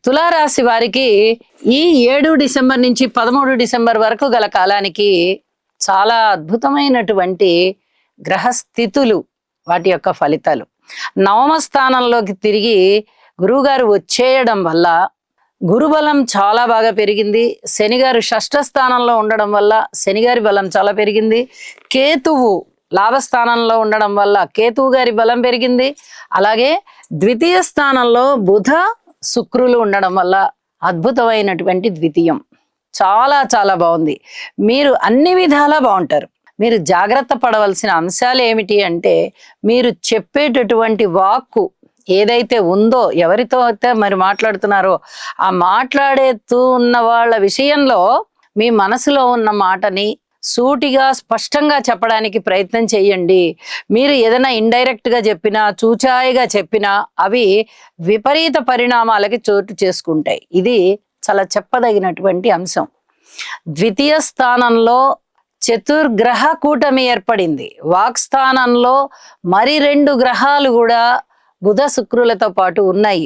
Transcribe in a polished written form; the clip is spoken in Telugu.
తులారాశి వారికి ఈ 7 డిసెంబర్ నుంచి 13 డిసెంబర్ వరకు గల కాలానికి చాలా అద్భుతమైనటువంటి గ్రహస్థితులు, వాటి యొక్క ఫలితాలు. నవమ స్థానంలోకి తిరిగి గురువుగారు వచ్చేయడం వల్ల గురుబలం చాలా బాగా పెరిగింది. శనిగారు షష్ఠ స్థానంలో ఉండడం వల్ల శనిగారి బలం చాలా పెరిగింది. కేతువు లాభస్థానంలో ఉండడం వల్ల కేతువు గారి బలం పెరిగింది. అలాగే ద్వితీయ స్థానంలో బుధ శుక్రులు ఉండడం వల్ల అద్భుతమైనటువంటి ద్వితీయం చాలా చాలా బాగుంది. మీరు అన్ని విధాలా బాగుంటారు. మీరు జాగ్రత్త పడవలసిన అంశాలు ఏమిటి అంటే, మీరు చెప్పేటటువంటి వాక్కు ఏదైతే ఉందో, ఎవరితో అయితే మరి మాట్లాడుతున్నారో ఆ మాట్లాడేతూ ఉన్న వాళ్ళ విషయంలో మీ మనసులో ఉన్న మాటని సూటిగా స్పష్టంగా చెప్పడానికి ప్రయత్నం చేయండి. మీరు ఏదైనా ఇండైరెక్ట్ గా చెప్పినా, చూచాయిగా చెప్పినా అవి విపరీత పరిణామాలకి చోటు చేసుకుంటాయి. ఇది చాలా చెప్పదగినటువంటి అంశం. ద్వితీయ స్థానంలో చతుర్గ్రహ కూటమి ఏర్పడింది. వాక్ స్థానంలో మరి 2 గ్రహాలు కూడా బుధ శుక్రులతో పాటు ఉన్నాయి.